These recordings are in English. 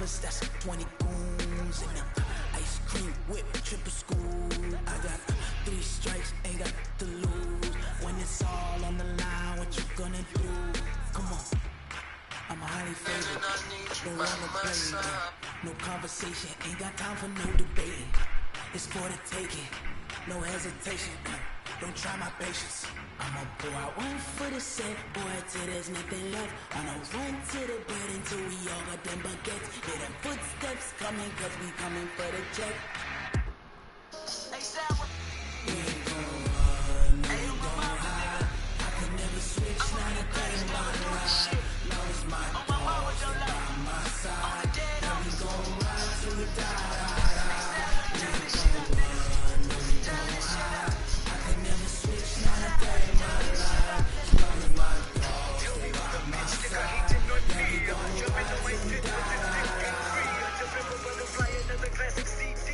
breakfast, that's 20 goons. And ice cream whip, triple scoop. I got 3 strikes, ain't got to lose. When it's all on the line, what you gonna do? Come on. I'm highly favored, don't wanna play. No conversation, ain't got time for no debating. It's for the taking, no hesitation. Don't try my patience. I'ma pour out one for the set, boy, till there's nothing left. I'ma run to the bed until we all got them baguettes. Hear them footsteps coming, cause we coming for the check. We ain't gon' run, no, we gon' hide. I can never switch, not a thing about the ride. Long as my dogs are by my side. Now we gon' ride till we die. We ain't gon' run, no, we gon' hide. I can never switch, not a thing about the ride. Long as my dogs are by my side. Now we gon' ride till we die. Classic CD,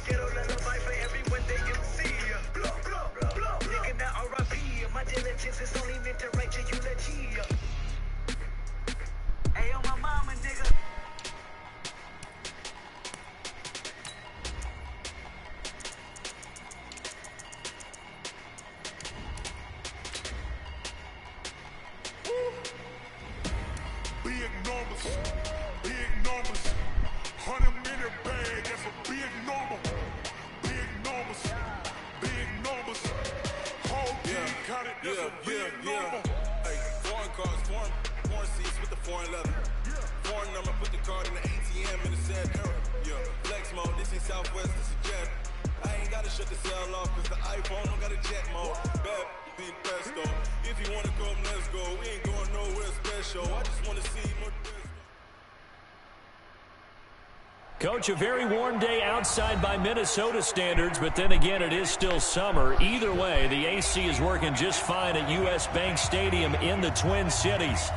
ghetto lullaby for everyone they can see. Blow, blow, blow, blow. Nigga, now R.I.P. My diligence is only meant to write your eulogy. Hey, on my mama, nigga. Big numbers, big numbers. 100-minute bag, that's a big number. Big numbers, big numbers. Whole team counted, that's a big number. Hey, foreign cars, foreign seats with the foreign leather. Foreign number, put the card in the ATM in the sad era. Yeah, flex mode, this ain't Southwest, this is jet. I ain't gotta shut the cell off, cause the iPhone don't got a jet mode. Bad beat pesto. If you wanna come, let's go. We ain't going nowhere special. I just wanna see more. Coach, a very warm day outside by Minnesota standards, but then again, it is still summer. Either way, the AC is working just fine at U.S. Bank Stadium in the Twin Cities.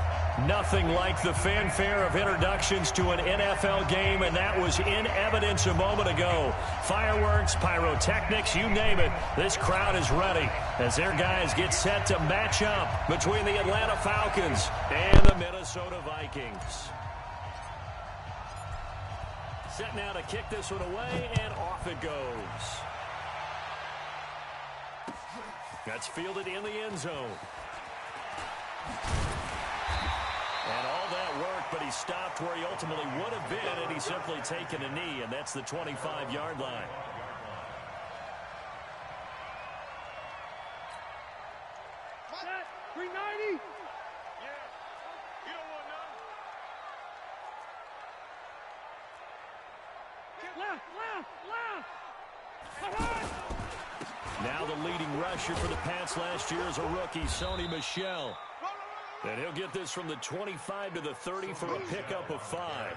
Nothing like the fanfare of introductions to an NFL game, and that was in evidence a moment ago. Fireworks, pyrotechnics, you name it. This crowd is ready as their guys get set to match up between the Atlanta Falcons and the Minnesota Vikings. Set now to kick this one away, and off it goes. That's fielded in the end zone. And all that work, but he stopped where he ultimately would have been, and he's simply taken a knee, and that's the 25-yard line. Set, 390. Yeah, you don't want none. Left. Now the leading rusher for the Pats last year is a rookie, Sony Michel. And he'll get this from the 25 to the 30 for a pickup of 5.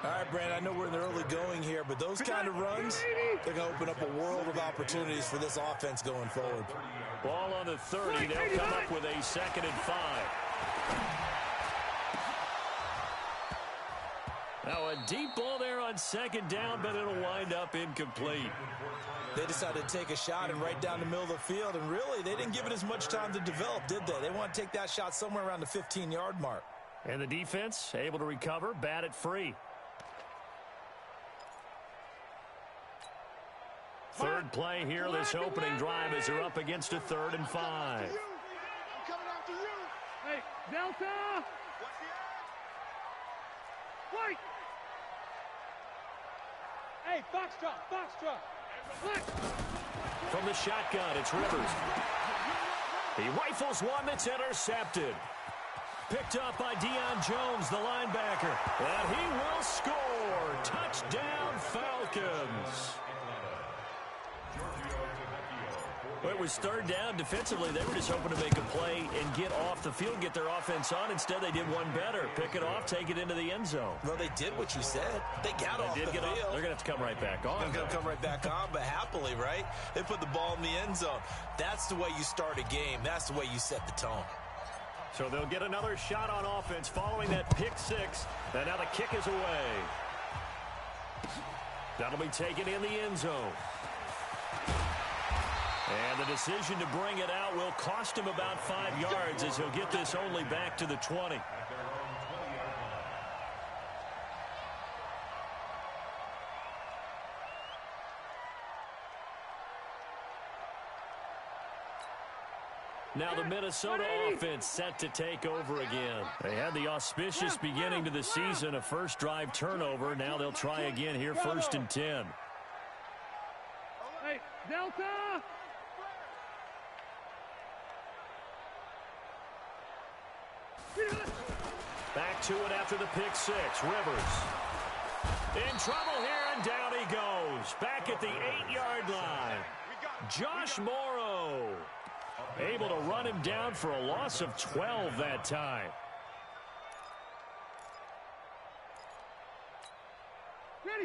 All right, Brandon, I know we're in the early going here, but those kind of runs, they're going to open up a world of opportunities for this offense going forward. Ball on the 30. They'll come up with a 2nd and 5. Now a deep ball there on 2nd down, but it'll wind up incomplete. They decided to take a shot and right down the middle of the field, and really, they didn't give it as much time to develop, did they? They want to take that shot somewhere around the 15-yard mark. And the defense able to recover, bat it free. Third play here, this opening drive as they're up against a 3rd and 5. I'm coming after you. Hey, Delta. White. Hey, Foxtrot. From the shotgun, it's Rivers. He rifles one that's intercepted. Picked up by Deion Jones, the linebacker. And he will score. Touchdown, Falcons. Well, it was 3rd down. Defensively, they were just hoping to make a play and get off the field, get their offense on. Instead, they did one better. Pick it off, take it into the end zone. Well, they did what you said. They got off the field. They're going to have to come right back on. They're going to come right back on, but happily, right? They put the ball in the end zone. That's the way you start a game. That's the way you set the tone. So they'll get another shot on offense following that pick 6. And now the kick is away. That'll be taken in the end zone. And the decision to bring it out will cost him about 5 yards as he'll get this only back to the 20. Now the Minnesota offense set to take over again. They had the auspicious beginning to the season, a first drive turnover. Now they'll try again here, 1st and 10. Hey, Delta! Back to it after the pick six. Rivers in trouble here, and down he goes. Back at the 8-yard line. Josh Morrow able to run him down for a loss of 12 that time.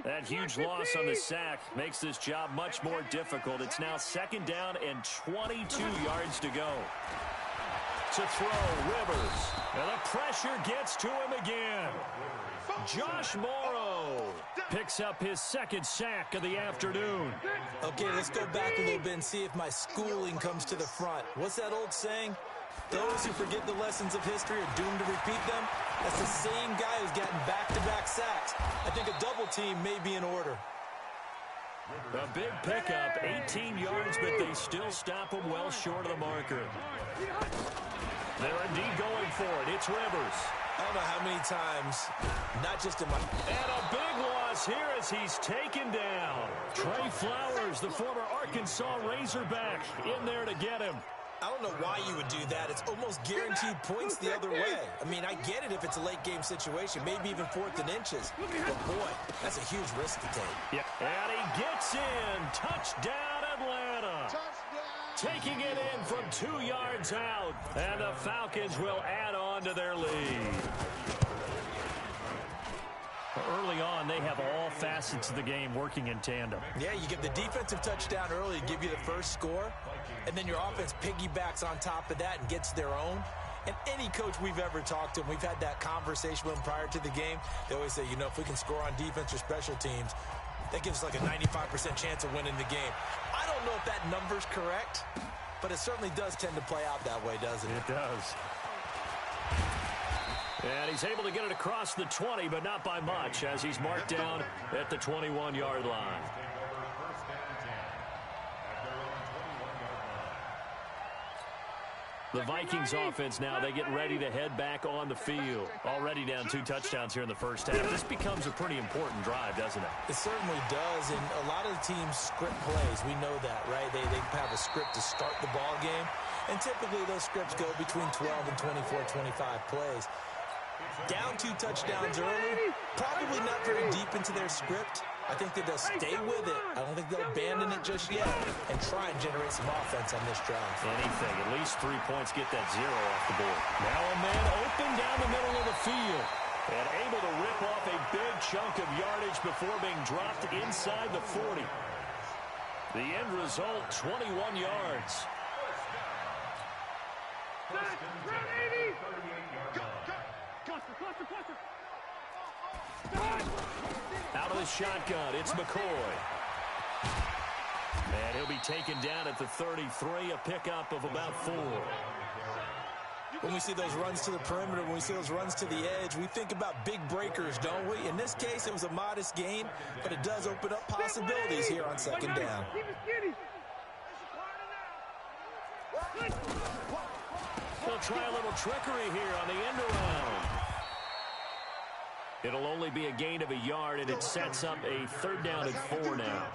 That huge loss on the sack makes this job much more difficult. It's now 2nd down and 22 yards to go. To throw, Rivers. And the pressure gets to him again. Josh Morrow picks up his 2nd sack of the afternoon. Okay, let's go back a little bit and see if my schooling comes to the front. What's that old saying? Those who forget the lessons of history are doomed to repeat them. That's the same guy who's gotten back-to-back sacks. I think a double team may be in order. A big pickup, 18 yards, but they still stop him well short of the marker. They're indeed going for it. It's Rivers. I don't know how many times, not just in my... And a big loss here as he's taken down. Trey Flowers, the former Arkansas Razorback, in there to get him. I don't know why you would do that. It's almost guaranteed points the other way. I mean, I get it if it's a late game situation, maybe even 4th and inches. But boy, that's a huge risk to take. Yeah. And he gets in. Touchdown, Atlanta. Taking it in from 2 yards out. And the Falcons will add on to their lead. Early on, they have all facets of the game working in tandem. Yeah, you give the defensive touchdown early to give you the first score, and then your offense piggybacks on top of that and gets their own. And any coach we've ever talked to, and we've had that conversation with them prior to the game, they always say, you know, if we can score on defense or special teams, that gives us like a 95% chance of winning the game. I don't know if that number's correct, but it certainly does tend to play out that way, doesn't it? It does. And he's able to get it across the 20, but not by much, as he's marked down at the 21-yard line. The Vikings offense now, they get ready to head back on the field. Already down 2 touchdowns here in the first half. This becomes a pretty important drive, doesn't it? It certainly does, and a lot of the teams script plays. We know that, right? They have a script to start the ball game, and typically those scripts go between 12 and 24, 25 plays. Down 2 touchdowns early, probably not very deep into their script. I think that they'll stay with it. I don't think they'll abandon it just yet and try and generate some offense on this drive. Anything. At least 3 points, get that 0 off the board. Now a man open down the middle of the field and able to rip off a big chunk of yardage before being dropped inside the 40. The end result, 21 yards. Out of the shotgun, it's McCoy. And he'll be taken down at the 33, a pickup of about 4. When we see those runs to the perimeter, when we see those runs to the edge, we think about big breakers, don't we? In this case, it was a modest gain, but it does open up possibilities here on 2nd down. They'll try a little trickery here on the end around. It'll only be a gain of a yard, and it sets up a 3rd down and 4 now.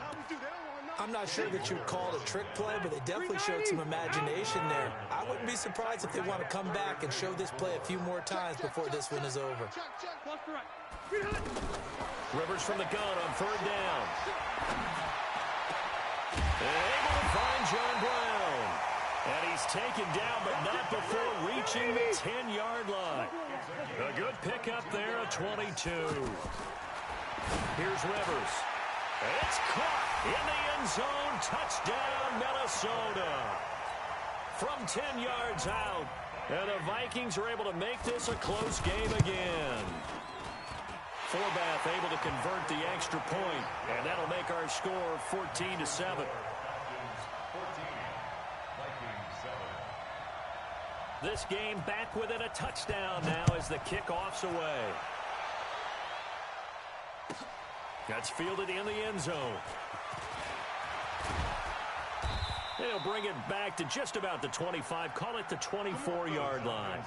I'm not sure that you'd call it a trick play, but they definitely showed some imagination there. I wouldn't be surprised if they want to come back and show this play a few more times before this one is over. Rivers from the gun on 3rd down. Able to find John Brown. And he's taken down, but not before reaching the 10-yard line. A good pickup there, a 22. Here's Rivers. It's caught in the end zone. Touchdown, Minnesota. From 10 yards out. And the Vikings are able to make this a close game again. Forbath able to convert the extra point, and that'll make our score 14-7. This game back within a touchdown now as the kickoff's away. That's fielded in the end zone. They'll bring it back to just about the 25. Call it the 24-yard line.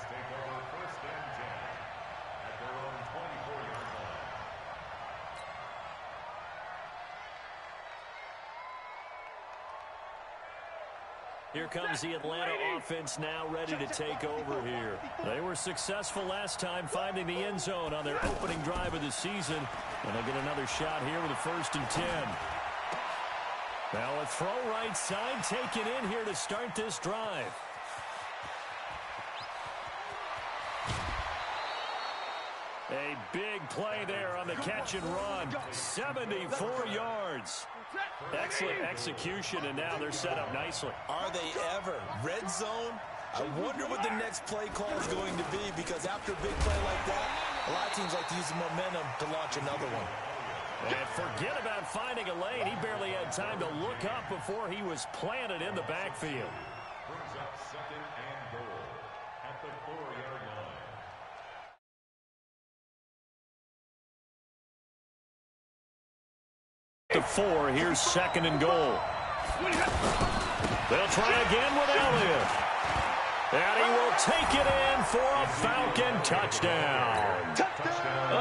Here comes the Atlanta offense now ready to take over here. They were successful last time finding the end zone on their opening drive of the season. And they'll get another shot here with a 1st and 10. Now a throw right side taken in here to start this drive. A big play there on the catch and run. 74 yards. Excellent execution, and now they're set up nicely. Are they ever? Red zone? I wonder what the next play call is going to be, because after a big play like that, a lot of teams like to use the momentum to launch another one. And forget about finding a lane. He barely had time to look up before he was planted in the backfield. Brings up 2nd and goal at the 4-yard line. To 4, here's 2nd and goal. They'll try again with Elliott. And he will take it in for a Falcon touchdown.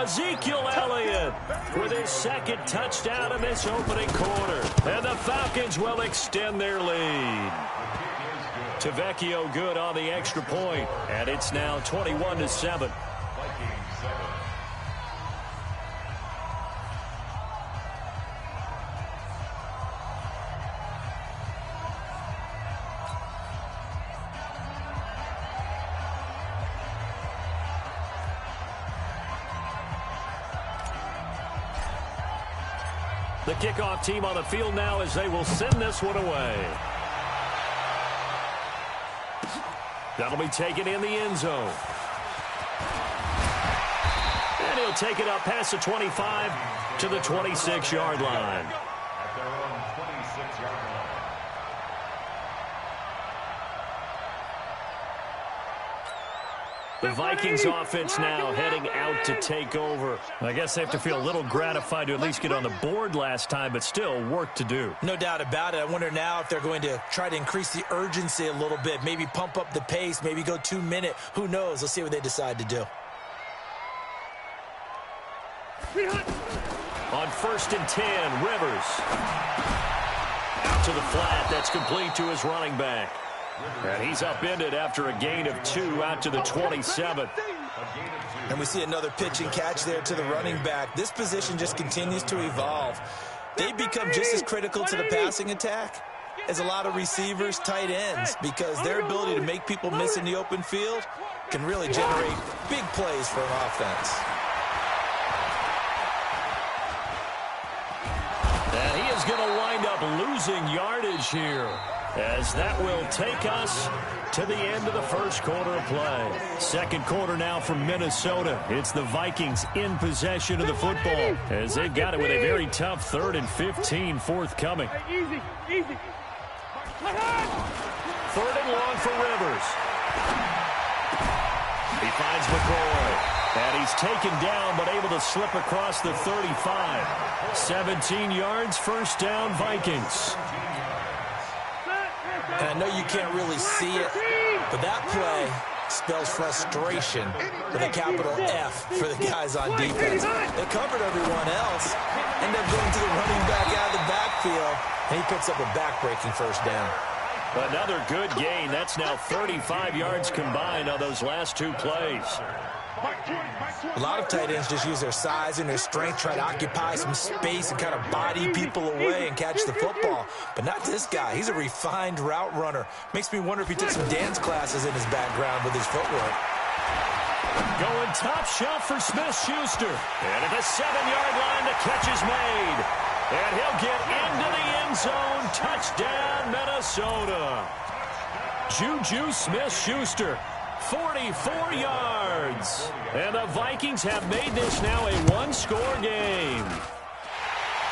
Ezekiel Elliott with his 2nd touchdown in this opening quarter. And the Falcons will extend their lead. Tavecchio good on the extra point. And it's now 21-7. The kickoff team on the field now as they will send this one away. That'll be taken in the end zone. And he'll take it up past the 25 to the 26-yard line. At their own 26-yard line. The Vikings offense now heading out to take over. I guess they have to feel a little gratified to at least get on the board last time, but still work to do. No doubt about it. I wonder now if they're going to try to increase the urgency a little bit, maybe pump up the pace, maybe go 2-minute. Who knows? Let's see what they decide to do. On 1st and 10, Rivers. Out to the flat. That's complete to his running back. And he's upended after a gain of 2 out to the 27. And we see another pitch and catch there to the running back. This position just continues to evolve. They become just as critical to the passing attack as a lot of receivers, tight ends, because their ability to make people miss in the open field can really generate big plays for an offense. And he is going to wind up losing yardage here, as that will take us to the end of the first quarter of play. Second quarter now from Minnesota. It's the Vikings in possession of the football, as they've got it with a very tough 3rd and 15 forthcoming. Easy. 3rd and long for Rivers. He finds McCoy. And he's taken down, but able to slip across the 35. 17 yards, first down, Vikings. And I know you can't really see it, but that play spells frustration with a capital F for the guys on defense. They covered everyone else, end up going to the running back out of the backfield, and he picks up a back-breaking first down. Another good gain. That's now 35 yards combined on those last 2 plays. A lot of tight ends just use their size and their strength, try to occupy some space and kind of body people away and catch the football. But not this guy. He's a refined route runner. Makes me wonder if he took some dance classes in his background with his footwork. Going top shelf for Smith-Schuster. And at the 7-yard line, the catch is made. And he'll get into the end zone. Touchdown, Minnesota. Juju Smith-Schuster. 44 yards. And the Vikings have made this now a one-score game.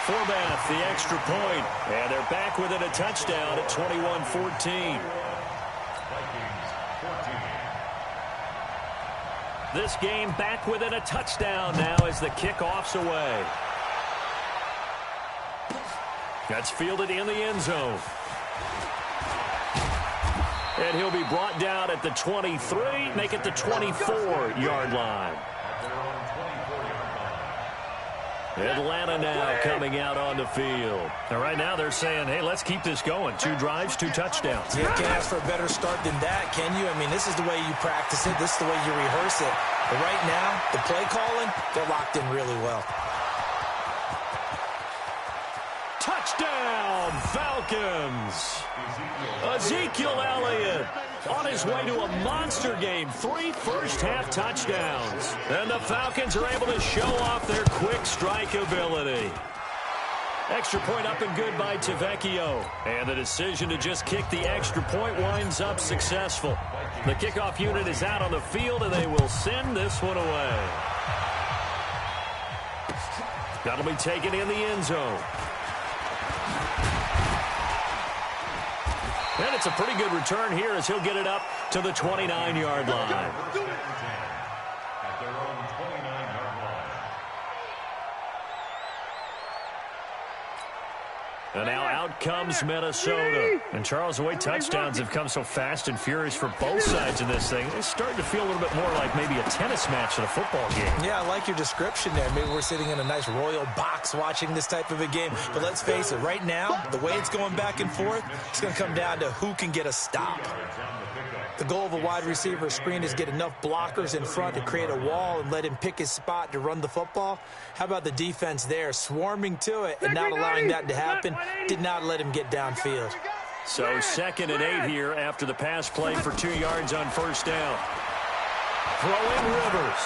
Forbath, the extra point. And they're back within a touchdown at 21-14. This game back within a touchdown now as the kickoff's away. That's fielded in the end zone. And he'll be brought down at the 23, make it the 24-yard line. Atlanta now coming out on the field. And right now they're saying, hey, let's keep this going. 2 drives, 2 touchdowns. Yeah, can't ask for a better start than that, can you? I mean, this is the way you practice it. This is the way you rehearse it. But right now, the play calling, they're locked in really well. Touchdown, Falcons. Ezekiel Elliott on his way to a monster game. 3 first-half touchdowns. And the Falcons are able to show off their quick strike ability. Extra point up and good by Tavecchio. And the decision to just kick the extra point winds up successful. The kickoff unit is out on the field, and they will send this one away. That'll be taken in the end zone. And it's a pretty good return here as he'll get it up to the 29-yard line. At their own 29-yard line. And now out comes Minnesota. And Charles, the way touchdowns have come so fast and furious for both sides of this thing, it's starting to feel a little bit more like maybe a tennis match than a football game. Yeah, I like your description there. Maybe we're sitting in a nice royal box watching this type of a game. But let's face it, right now, the way it's going back and forth, it's going to come down to who can get a stop. The goal of a wide receiver screen is get enough blockers in front to create a wall and let him pick his spot to run the football. How about the defense there, swarming to it and not allowing that to happen? Did not let him get downfield. So 2nd and 8 here after the pass play for 2 yards on first down. Throwing Rivers.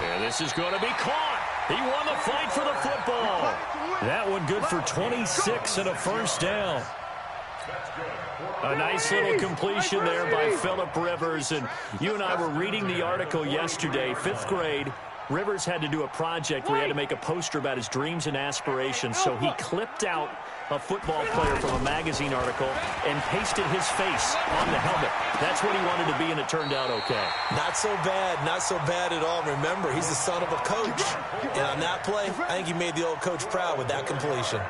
And this is going to be caught. He won the fight for the football. That one good for 26 and a first down. A nice little completion there by Phillip Rivers. And you and I were reading the article yesterday, 5th grade. Rivers had to do a project where he had to make a poster about his dreams and aspirations. So he clipped out a football player from a magazine article and pasted his face on the helmet. That's what he wanted to be, and it turned out okay. Not so bad at all. Remember, he's the son of a coach. And on that play, I think he made the old coach proud with that completion.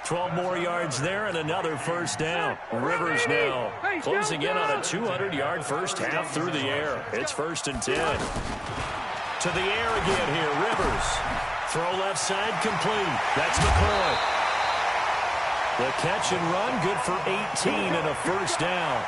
12 more yards there and another first down. Rivers now closing in on a 200-yard first half through the air. It's 1st and 10. To the air again here, Rivers. Throw left side complete. That's McCoy. The catch and run good for 18 and a first down.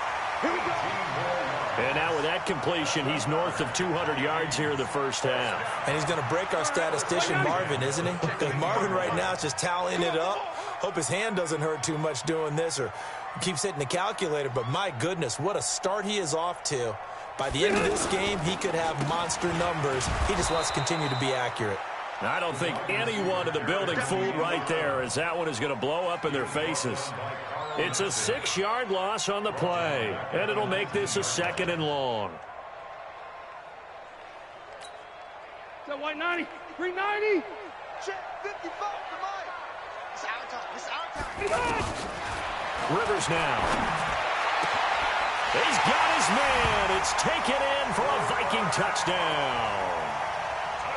And now with that completion, he's north of 200 yards here in the first half. And he's going to break our statistician, Marvin, isn't he? Because Marvin right now is just tallying it up. Hope his hand doesn't hurt too much doing this or keeps hitting the calculator. But my goodness, what a start he is off to. By the end of this game, he could have monster numbers. He just wants to continue to be accurate. I don't think anyone in the building fooled right there, as that one is going to blow up in their faces. It's a 6-yard loss on the play, and it'll make this a 2nd and long. That white 90, 390. Check 55 to Mike. It's our time. It's our time. Rivers now. He's got his man. It's taken in for a Viking touchdown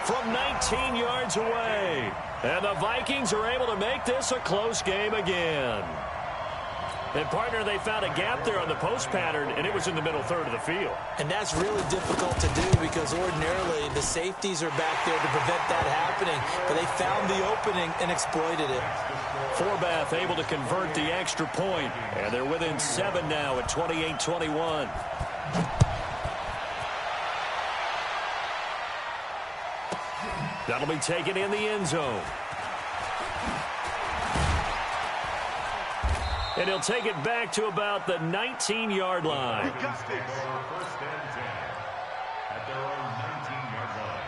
from 19 yards away. And the Vikings are able to make this a close game again. And, partner, they found a gap there on the post pattern, and it was in the middle third of the field. And that's really difficult to do because ordinarily the safeties are back there to prevent that happening. But they found the opening and exploited it. Forbath able to convert the extra point. And they're within 7 now at 28-21. That'll be taken in the end zone. And he'll take it back to about the 19-yard line. First and 10 at their own 19-yard line.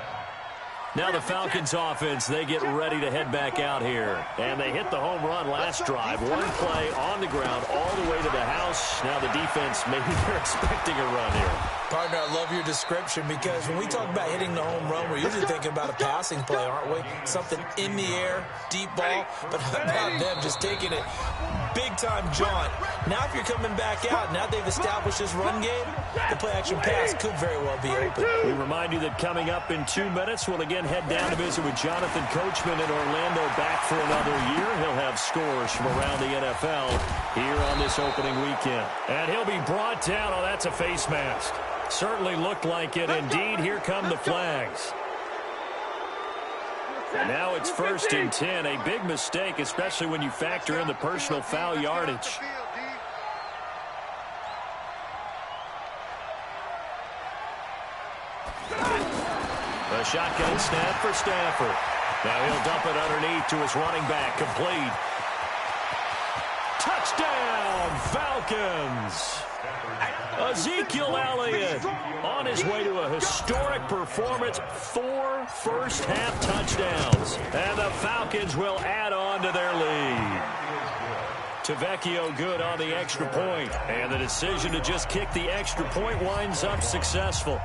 Now the Falcons offense, they get ready to head back out here. And they hit the home run last drive. One play on the ground all the way to the house. Now the defense, maybe they're expecting a run here. Partner, I love your description because when we talk about hitting the home run, we're usually thinking about a passing play, aren't we? Something in the air, deep ball, but how about them just taking it big-time jaunt? Now if you're coming back out, now they've established this run game, the play-action pass could very well be open. We remind you that coming up in 2 minutes, we'll again head down to visit with Jonathan Coachman in Orlando, back for another year. He'll have scores from around the NFL here on this opening weekend. And he'll be brought down. Oh, that's a face mask. Certainly looked like it. Indeed, here come the flags. And now it's 1st and 10. A big mistake, especially when you factor in the personal foul yardage. A shotgun snap for Stafford. Now he'll dump it underneath to his running back. Complete. Touchdown, Falcons. Ezekiel Elliott on his way to a historic performance. 4 first-half touchdowns. And the Falcons will add on to their lead. Tavecchio good on the extra point. And the decision to just kick the extra point winds up successful.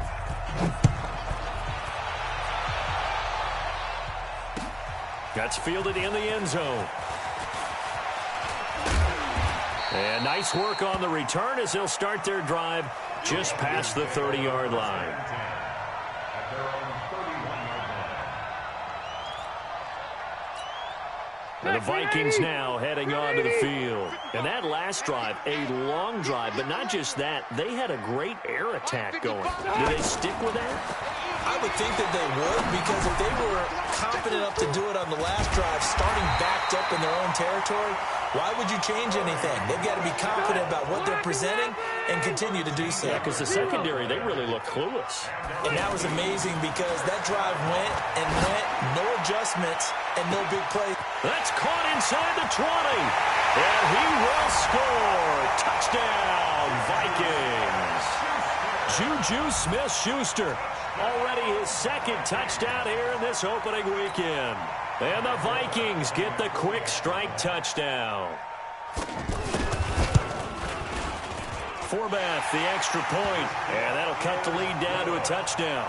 That's fielded in the end zone. And nice work on the return as they'll start their drive just past the 30-yard line. And the Vikings now heading onto the field. And that last drive, a long drive, but not just that, they had a great air attack going. Do they stick with that? I would think that they would, because if they were confident enough to do it on the last drive, starting backed up in their own territory, why would you change anything? They've got to be confident about what they're presenting and continue to do so. Yeah, because the secondary, they really look clueless. And that was amazing because that drive went and went, no adjustments, and no big play. That's caught inside the 20. And he will score. Touchdown, Vikings. Juju Smith-Schuster. Already his second touchdown here in this opening weekend. And the Vikings get the quick strike touchdown. Forbath, the extra point. And that'll cut the lead down to a touchdown.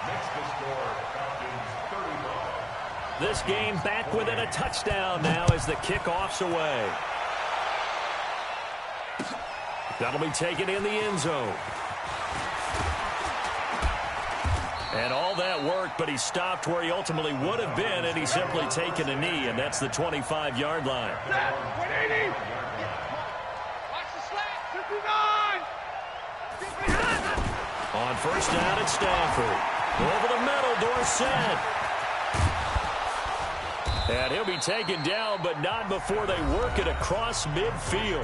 Next to score, Falcons 35. This game back within a touchdown now as the kickoff's away. That'll be taken in the end zone. And all that work, but he stopped where he ultimately would have been, and he's simply taken a knee, and that's the 25-yard line. 180. Watch the slack. 59. On first down, it's Stafford. Over the middle, Dorsett. And he'll be taken down, but not before they work it across midfield.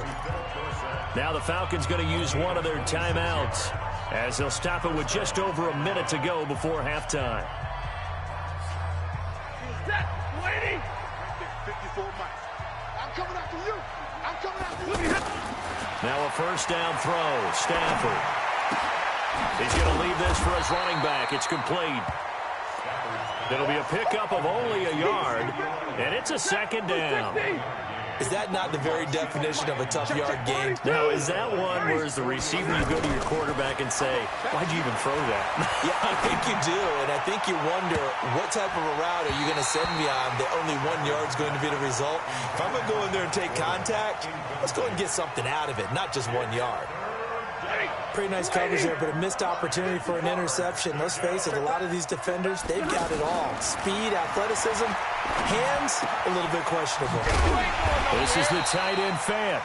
Now the Falcons going to use one of their timeouts, as they'll stop it with just over a minute to go before halftime. 54 miles. I'm coming after you. I'm coming after you. Now a first down throw. Stafford. He's going to leave this for his running back. It's complete. It'll be a pickup of only a yard, and it's a second down. Is that not the very definition of a tough yard gain? Now, is that one where as the receiver you go to your quarterback and say, why'd you even throw that? Yeah, I think you do, and I think you wonder what type of a route are you going to send me on that only 1 yard's going to be the result? If I'm going to go in there and take contact, let's go and get something out of it, not just 1 yard. Pretty nice coverage there, but a missed opportunity for an interception. Let's face it, a lot of these defenders, they've got it all. Speed, athleticism, hands, a little bit questionable. This is the tight end fan.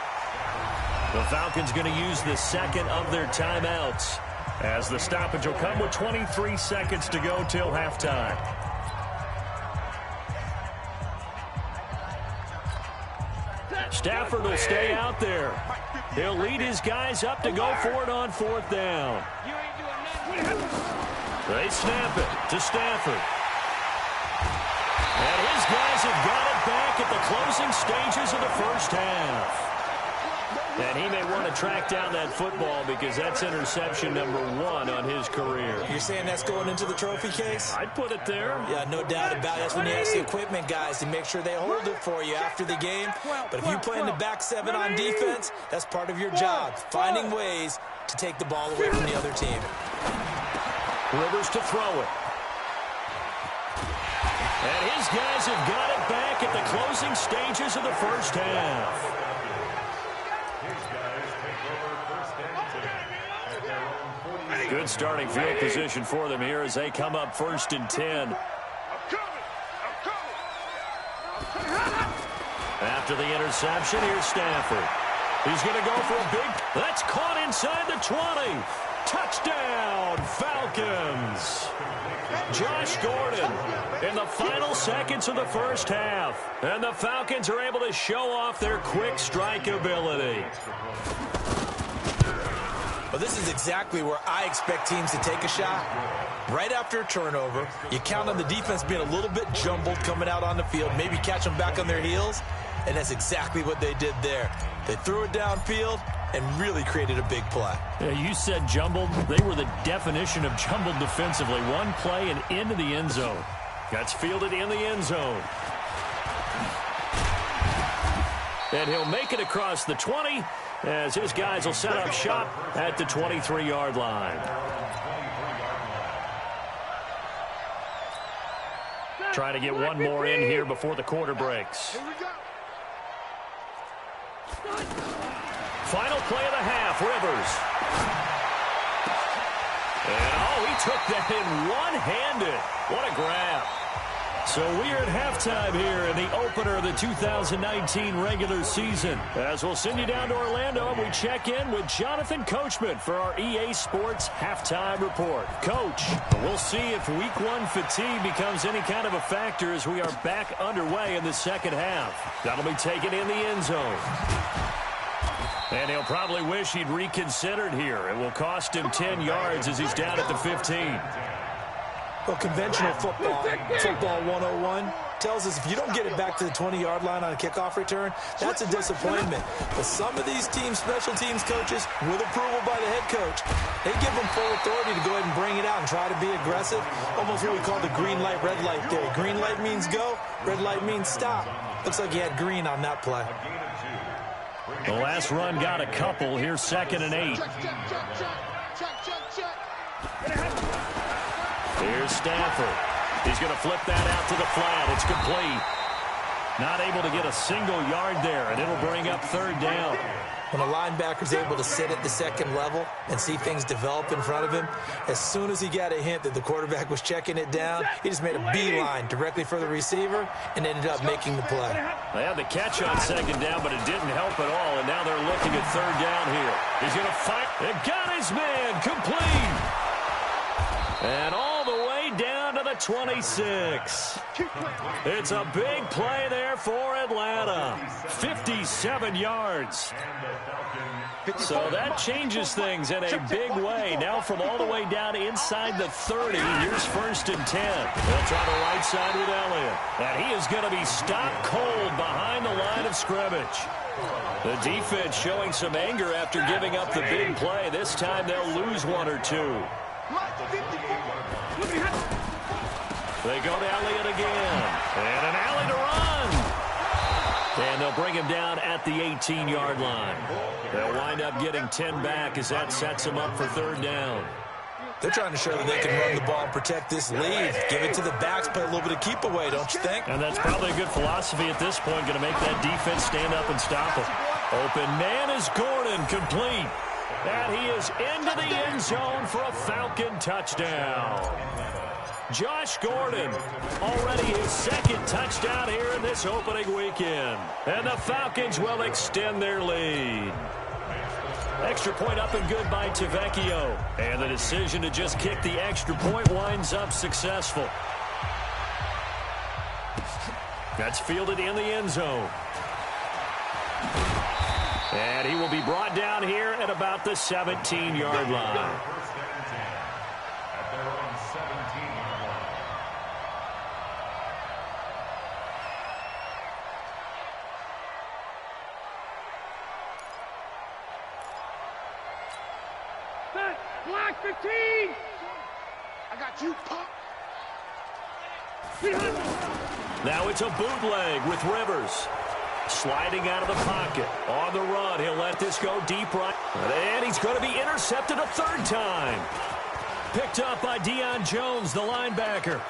The Falcons going to use the second of their timeouts, as the stoppage will come with 23 seconds to go till halftime. Stafford will stay out there. He'll lead his guys up to go for it on fourth down. They snap it to Stafford. And his guys have got it back at the closing stages of the first half. And he may want to track down that football because that's interception number 1 on his career. You're saying that's going into the trophy case? I'd put it there. Yeah, no doubt about it. That's when you ask the equipment guys to make sure they hold it for you after the game. But if you play in the back 7 on defense, that's part of your job, finding ways to take the ball away from the other team. Rivers to throw it. And his guys have got it back at the closing stages of the first half. Good starting field position for them here as they come up 1st and 10. After the interception, here's Stafford. He's going to go for a big... That's caught inside the 20. Touchdown, Falcons. Josh Gordon in the final seconds of the first half. And the Falcons are able to show off their quick strike ability. Well, this is exactly where I expect teams to take a shot. Right after a turnover, you count on the defense being a little bit jumbled coming out on the field, maybe catch them back on their heels, and that's exactly what they did there. They threw it downfield and really created a big play. Yeah, you said jumbled. They were the definition of jumbled defensively. One play and into the end zone. That's fielded in the end zone. And he'll make it across the 20 as his guys will set up shop at the 23-yard line. Trying to get one more in here before the quarter breaks. Final play of the half, Rivers. And, he took that in one-handed. What a grab. So we are at halftime here in the opener of the 2019 regular season. As we'll send you down to Orlando, and we check in with Jonathan Coachman for our EA Sports Halftime Report. Coach, we'll see if Week 1 fatigue becomes any kind of a factor as we are back underway in the second half. That'll be taken in the end zone. And he'll probably wish he'd reconsidered here. It will cost him 10 yards as he's down at the 15. Well, conventional football 101, tells us if you don't get it back to the 20-yard line on a kickoff return, that's a disappointment. But some of these teams, special teams coaches, with approval by the head coach, they give them full authority to go ahead and bring it out and try to be aggressive. Almost what we call the green light, red light theory. Green light means go, red light means stop. Looks like he had green on that play. The last run got a couple. Here's 2nd and 8. Here's Stafford. He's going to flip that out to the flat. It's complete. Not able to get a single yard there, and it'll bring up 3rd down. When a linebacker's able to sit at the second level and see things develop in front of him, as soon as he got a hint that the quarterback was checking it down, he just made a beeline directly for the receiver and ended up making the play. They had the catch on 2nd down, but it didn't help at all, and now they're looking at 3rd down here. He's going to fight. It got his man complete. And all the way down to the 26. It's a big play there for Atlanta. 57 yards. So that changes things in a big way. Now from all the way down inside the 30, here's 1st and 10. They'll try the right side with Elliott. And he is going to be stopped cold behind the line of scrimmage. The defense showing some anger after giving up the big play. This time they'll lose 1 or 2. They go to Elliott again. And an alley to run. And they'll bring him down at the 18-yard line. They'll wind up getting 10 back as that sets them up for 3rd down. They're trying to show that they can run the ball and protect this lead. Give it to the backs, play a little bit of keep away, don't you think? And that's probably a good philosophy at this point, going to make that defense stand up and stop them. Open man is Gordon, complete. And he is into the end zone for a Falcon touchdown. Josh Gordon, already his 2nd touchdown here in this opening weekend. And the Falcons will extend their lead. Extra point up and good by Tavecchio. And the decision to just kick the extra point winds up successful. That's fielded in the end zone. And he will be brought down here at about the 17-yard line. Black 15. I got you, pop. Now it's a bootleg with Rivers. Sliding out of the pocket. On the run. He'll let this go deep right. And he's going to be intercepted a third time. Picked up by Deion Jones, the linebacker.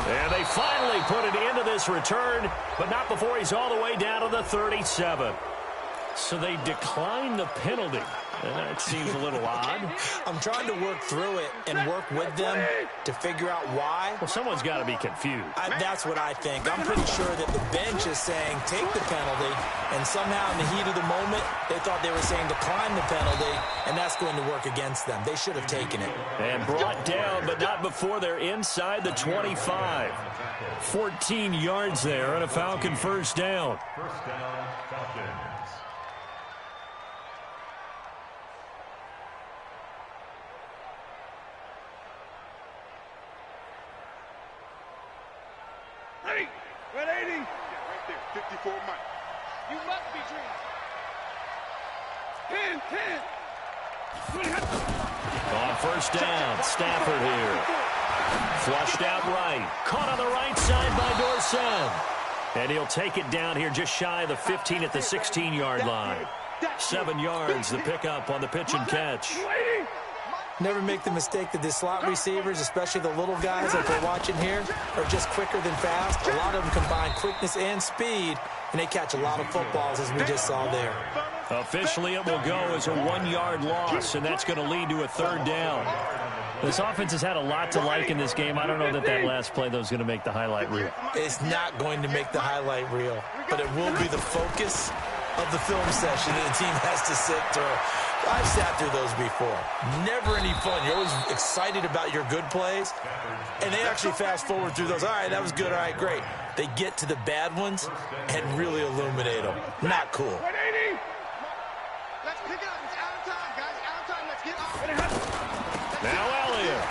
And they finally put it into this return, but not before he's all the way down to the 37. So they decline the penalty. That seems a little odd. I'm trying to work through it and work with them to figure out why. Well, someone's got to be confused. That's what I think. I'm pretty sure that the bench is saying take the penalty, and somehow in the heat of the moment, they thought they were saying decline the penalty, and that's going to work against them. They should have taken it. And brought down, but not before they're inside the 25. 14 yards there and a Falcon first down. First down, Falcons. Ready? 180. Yeah, right there. 54 Mike. You must be dreaming. 10. On first down, Stafford here. Flushed out right. Caught on the right side by Dorsett. And he'll take it down here just shy of the 15 at the 16-yard line. 7 yards, the pickup on the pitch and catch. Never make the mistake that the slot receivers, especially the little guys like we're watching here, are just quicker than fast. A lot of them combine quickness and speed, and they catch a lot of footballs, as we just saw there. Officially, it will go as a 1-yard loss, and that's going to lead to a third down. This offense has had a lot to like in this game. I don't know that last play, though, is going to make the highlight reel. It's not going to make the highlight reel, but it will be the focus of the film session that the team has to sit through. I've sat through those before. Never any fun. You're always excited about your good plays, and they actually fast forward through those. All right, that was good. All right, great. They get to the bad ones and really illuminate them. Not cool. 180. Let's pick it up. It's out of time, guys. Out of time. Let's get off. Now Elliott.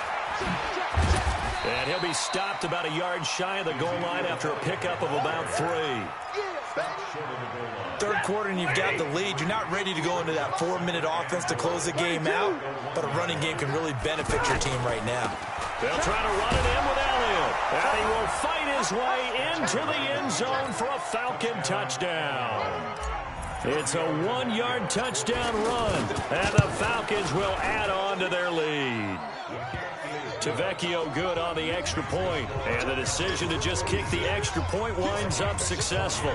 And he'll be stopped about a yard shy of the goal line after a pickup of about 3. Third quarter and you've got the lead. You're not ready to go into that 4-minute offense to close the game out, but a running game can really benefit your team right now. They'll try to run it in with Elliott. And he will fight his way into the end zone for a Falcon touchdown. It's a 1-yard touchdown run, and the Falcons will add on to their lead. Tavecchio good on the extra point, and the decision to just kick the extra point winds up successful.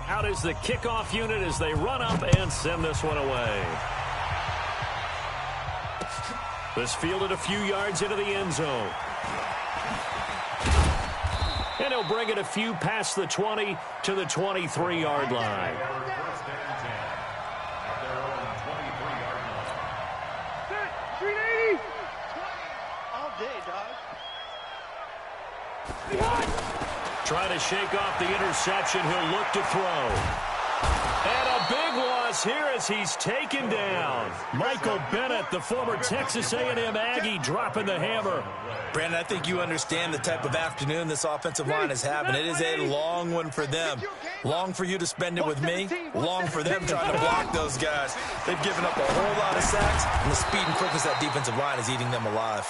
Out is the kickoff unit as they run up and send this one away. This fielded a few yards into the end zone. And he'll bring it a few past the 20 to the 23-yard line. Trying to shake off the interception. He'll look to throw. And a big loss here as he's taken down. Michael Bennett, the former Texas A&M Aggie, dropping the hammer. Brandon, I think you understand the type of afternoon this offensive line is having. It is a long one for them. Long for you to spend it with me. Long for them trying to block those guys. They've given up a whole lot of sacks, and the speed and quickness of that defensive line is eating them alive.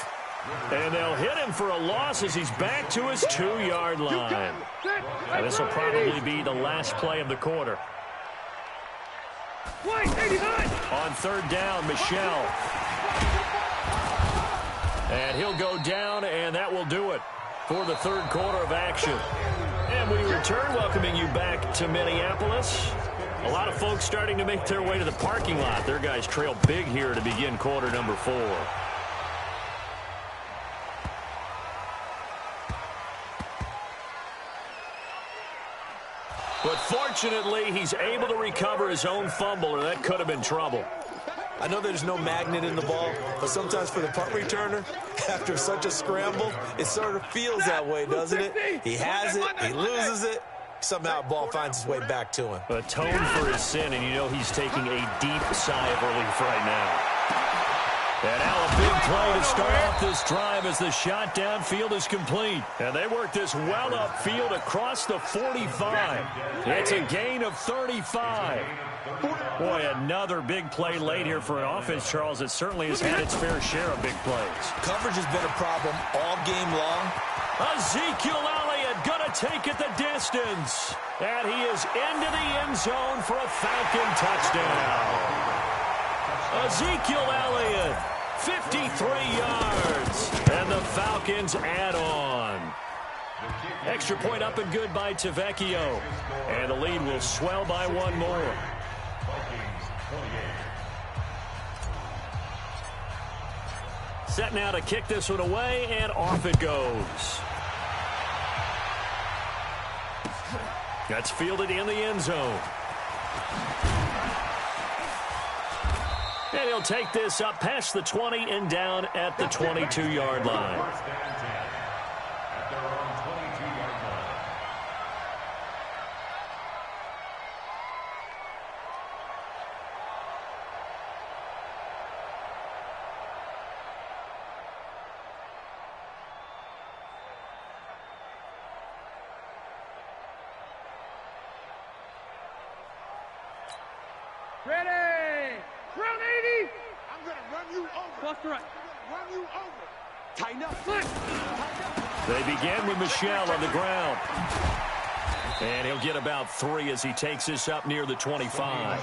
And they'll hit him for a loss as he's back to his 2-yard line. Now, this will probably be the last play of the quarter. On third down, Michel. And he'll go down, and that will do it for the third quarter of action. And we return, welcoming you back to Minneapolis. A lot of folks starting to make their way to the parking lot. Their guys trail big here to begin quarter number 4. But fortunately, he's able to recover his own fumble, or that could have been trouble. I know there's no magnet in the ball, but sometimes for the punt returner, after such a scramble, it sort of feels that way, doesn't it? He has it, he loses it, somehow the ball finds its way back to him. Atone for his sin, and you know he's taking a deep sigh of relief right now. And now a big play to start off this drive as the shot downfield is complete. And they work this well upfield across the 45. It's a gain of 35. Boy, another big play late here for an offense, Charles. It certainly has had its fair share of big plays. Coverage has been a problem all game long. Ezekiel Elliott going to take it the distance. And he is into the end zone for a Falcon touchdown. Ezekiel Elliott, 53 yards. And the Falcons add on. Extra point up and good by Tavecchio. And the lead will swell by one more. Set now to kick this one away, and off it goes. That's fielded in the end zone. And he'll take this up past the 20 and down at the 22-yard line. Ready! Run 80! I'm going to run you over. Left to right. I'm going to run you over. Tighten up. They begin with Michel on the ground. And he'll get about 3 as he takes this up near the 25.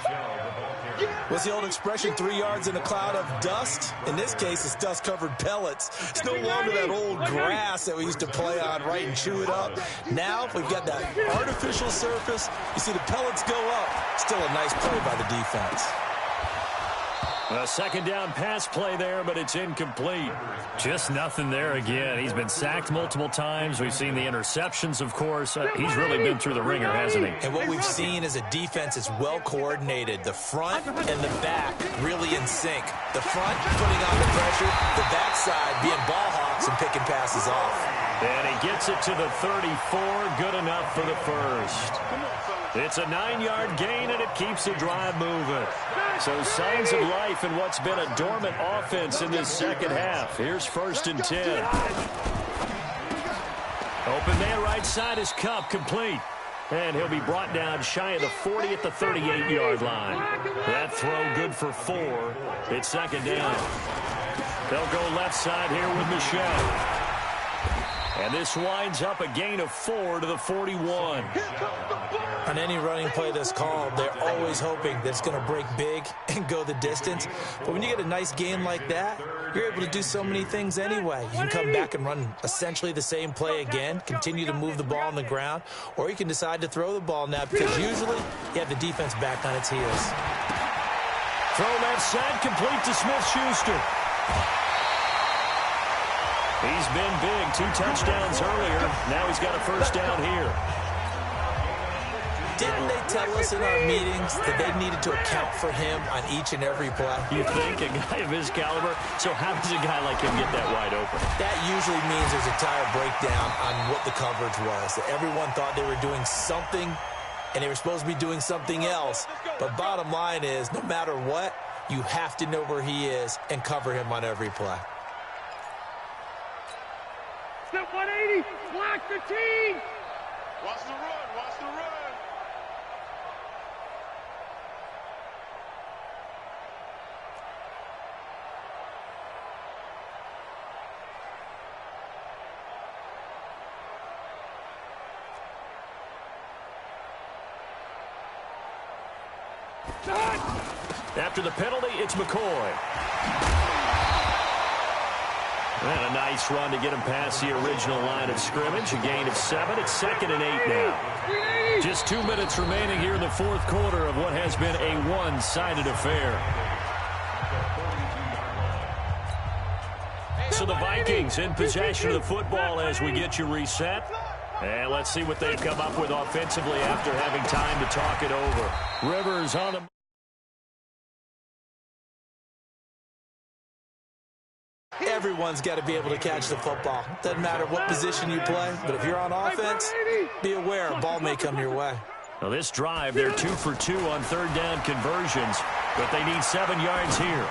What's the old expression, 3 yards in a cloud of dust? In this case, it's dust-covered pellets. It's no longer that old grass that we used to play on, right, and chew it up. Now, we've got that artificial surface. You see the pellets go up. Still a nice play by the defense. A second down pass play there, but it's incomplete. Just nothing there again. He's been sacked multiple times. We've seen the interceptions, of course. He's really been through the ringer, hasn't he? And what we've seen is a defense that's well coordinated. The front and the back really in sync. The front putting on the pressure, the backside being ball hawks and picking passes off. And he gets it to the 34. Good enough for the first. It's a 9-yard gain, and it keeps the drive moving. So signs of life in what's been a dormant offense in this second half. Here's 1st and 10. Open man right side is Cup, complete. And he'll be brought down shy of the 40 at the 38-yard line. That throw good for 4. It's second down. They'll go left side here with Michel. And this winds up a gain of 4 to the 41. On any running play that's called, they're always hoping that it's going to break big and go the distance. But when you get a nice game like that, you're able to do so many things anyway. You can come back and run essentially the same play again, continue to move the ball on the ground, or you can decide to throw the ball now because usually you have the defense back on its heels. Throw left side, complete to Smith-Schuster. He's been big, 2 touchdowns earlier. Now he's got a first down here. Didn't they tell us in our meetings that they needed to account for him on each and every play? You think a guy of his caliber? So how does a guy like him get that wide open? That usually means there's a tire breakdown on what the coverage was. That everyone thought they were doing something, and they were supposed to be doing something else. But bottom line is, no matter what, you have to know where he is and cover him on every play. Step 180, block 15. Watch the run, watch the run. After the penalty, it's McCoy. And a nice run to get him past the original line of scrimmage. A gain of 7. It's 2nd and 8 now. Just 2 minutes remaining here in the 4th quarter of what has been a one-sided affair. So the Vikings in possession of the football as we get you reset. And let's see what they've come up with offensively after having time to talk it over. Rivers on the... Everyone's got to be able to catch the football. Doesn't matter what position you play, but if you're on offense, be aware a ball may come your way. Now this drive, they're 2 for 2 on 3rd down conversions, but they need 7 yards here.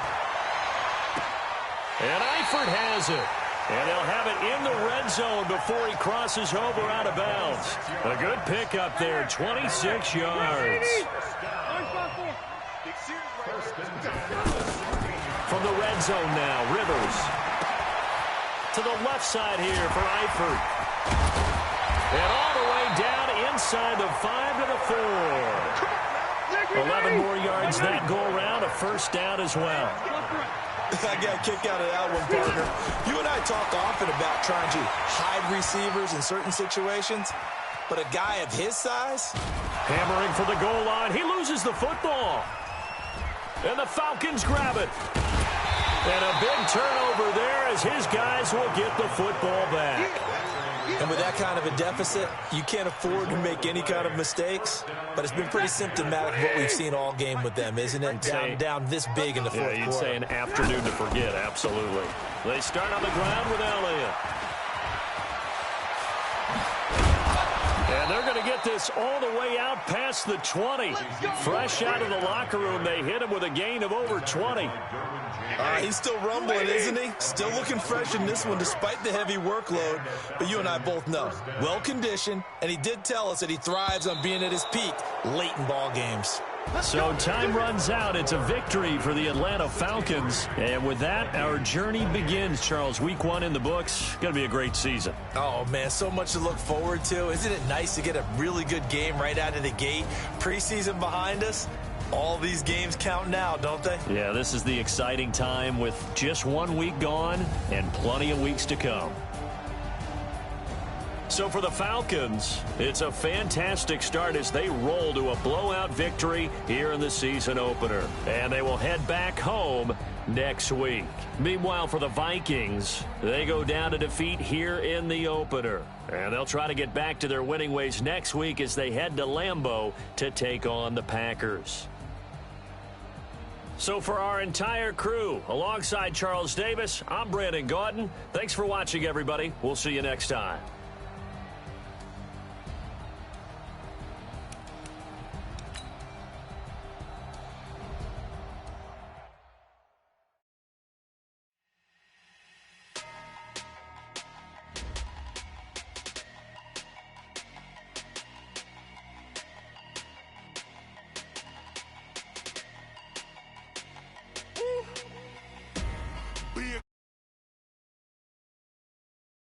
And Eifert has it. And they'll have it in the red zone before he crosses over out of bounds. A good pickup there, 26 yards. From the red zone now, Rivers. To the left side here for Eifert. And all the way down inside the 5 to the 4. 11 more yards that go around, a first down as well. I got a kick out of that one, partner. You and I talk often about trying to hide receivers in certain situations, but a guy of his size? Hammering for the goal line. He loses the football. And the Falcons grab it. And a big turnover there as his guys will get the football back. And with that kind of a deficit, you can't afford to make any kind of mistakes. But it's been pretty symptomatic of what we've seen all game with them, isn't it? Down this big in the fourth quarter. Yeah, you'd say an afternoon to forget, absolutely. They start on the ground with Elliott. And they're going to get this all the way out past the 20. Fresh out of the locker room, they hit him with a gain of over 20. He's still rumbling, isn't he? Still looking fresh in this one despite the heavy workload. But you and I both know, well-conditioned, and he did tell us that he thrives on being at his peak late in ball games. So time runs out. It's a victory for the Atlanta Falcons. And with that, our journey begins, Charles. Week 1 in the books. Going to be a great season. Oh, man, so much to look forward to. Isn't it nice to get a really good game right out of the gate? Preseason behind us. All these games count now, don't they? Yeah, this is the exciting time with just 1 week gone and plenty of weeks to come. So for the Falcons, it's a fantastic start as they roll to a blowout victory here in the season opener. And they will head back home next week. Meanwhile, for the Vikings, they go down to defeat here in the opener. And they'll try to get back to their winning ways next week as they head to Lambeau to take on the Packers. So for our entire crew, alongside Charles Davis, I'm Brandon Gaudin. Thanks for watching, everybody. We'll see you next time.